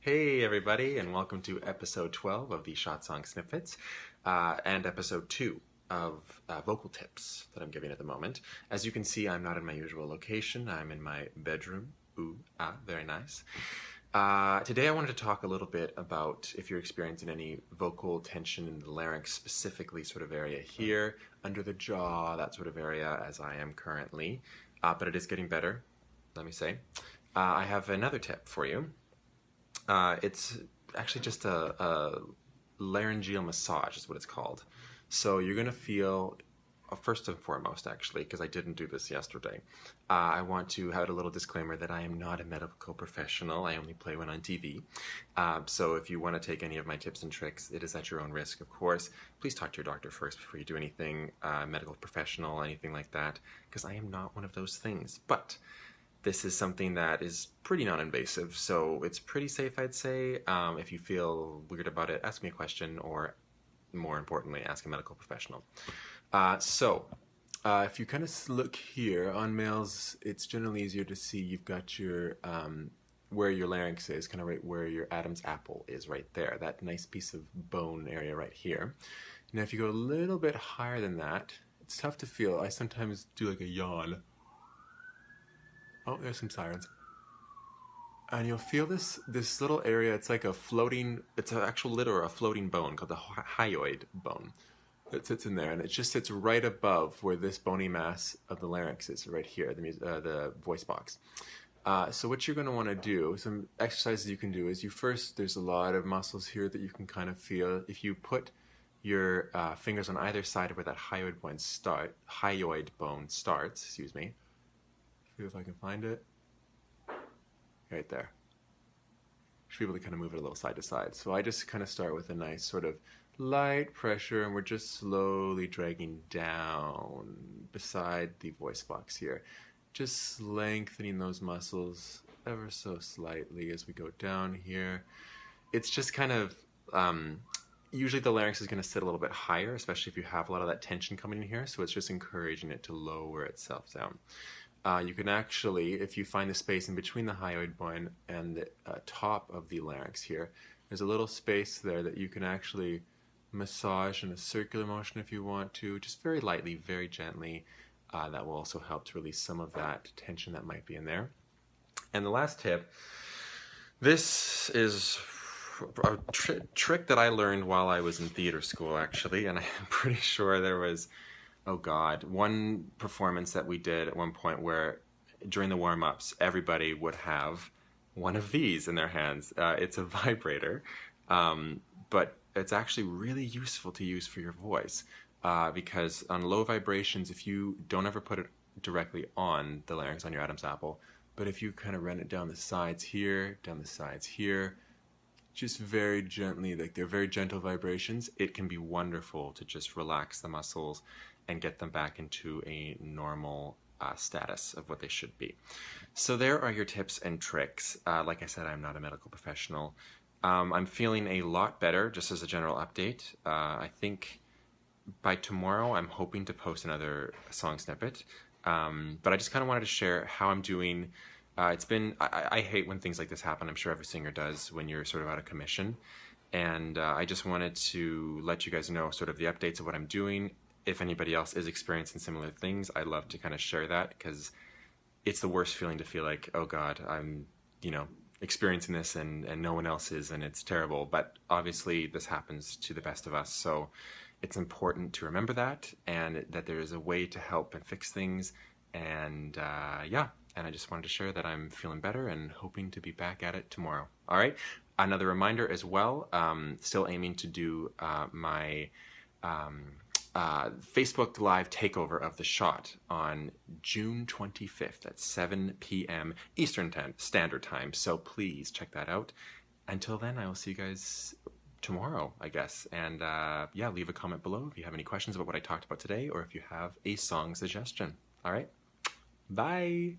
Hey everybody, and welcome to episode 12 of the Shot Song Snippets, and episode 2 of vocal tips that I'm giving at the moment. As you can see, I'm not in my usual location. I'm in my bedroom. Ooh, very nice. Today I wanted to talk a little bit about if you're experiencing any vocal tension in the larynx, specifically sort of area here, under the jaw, that sort of area, as I am currently. But it is getting better, let me say. I have another tip for you. It's actually just a laryngeal massage is what it's called. So you're going to feel, first and foremost actually, because I didn't do this yesterday, I want to have a little disclaimer that I am not a medical professional. I only play when on TV. So if you want to take any of my tips and tricks, it is at your own risk, of course. Please talk to your doctor first before you do anything, medical professional, anything like that, because I am not one of those things. But this is something that is pretty non-invasive, so it's pretty safe, I'd say. If you feel weird about it, ask me a question, or more importantly, ask a medical professional. If you kind of look here, on males, it's generally easier to see you've got your, where your larynx is, kind of right where your Adam's apple is right there, that nice piece of bone area right here. Now if you go a little bit higher than that, it's tough to feel. I sometimes do like a yawn. Oh, there's some sirens. And you'll feel this little area. It's like a floating, it's an actual literal, a floating bone called the hyoid bone that sits in there. And it just sits right above where this bony mass of the larynx is, right here, the voice box. So what you're going to want to do, some exercises you can do is there's a lot of muscles here that you can kind of feel. If you put your fingers on either side of where that hyoid bone starts, excuse me. See if I can find it. Right there. Should be able to kind of move it a little side to side. So I just kind of start with a nice sort of light pressure, and we're just slowly dragging down beside the voice box here. Just lengthening those muscles ever so slightly as we go down here. It's just kind of, usually the larynx is going to sit a little bit higher, especially if you have a lot of that tension coming in here. So it's just encouraging it to lower itself down. You can actually, if you find the space in between the hyoid bone and the top of the larynx here, there's a little space there that you can actually massage in a circular motion if you want to, just very lightly, very gently. That will also help to release some of that tension that might be in there. And the last tip, this is a trick that I learned while I was in theater school, actually, and I'm pretty sure there was, oh God, one performance that we did at one point where during the warm-ups, everybody would have one of these in their hands. It's a vibrator, but it's actually really useful to use for your voice because on low vibrations, if you don't ever put it directly on the larynx, on your Adam's apple, but if you kind of run it down the sides here, just very gently, like they're very gentle vibrations, it can be wonderful to just relax the muscles and get them back into a normal status of what they should be. So there are your tips and tricks. Like I said, I'm not a medical professional. I'm feeling a lot better, just as a general update. I think by tomorrow I'm hoping to post another song snippet. But I just kind of wanted to share how I'm doing. I hate when things like this happen. I'm sure every singer does when you're sort of out of commission. And I just wanted to let you guys know sort of the updates of what I'm doing. If anybody else is experiencing similar things, I'd love to kind of share that because it's the worst feeling to feel like, oh God, I'm, experiencing this and no one else is, and it's terrible. But obviously this happens to the best of us. So it's important to remember that and that there is a way to help and fix things. And and I just wanted to share that I'm feeling better and hoping to be back at it tomorrow. All right. Another reminder as well, still aiming to do my Facebook Live takeover of The Shot on June 25th at 7 p.m. Eastern Standard Time. So please check that out. Until then, I will see you guys tomorrow, I guess. And leave a comment below if you have any questions about what I talked about today or if you have a song suggestion. All right. Bye.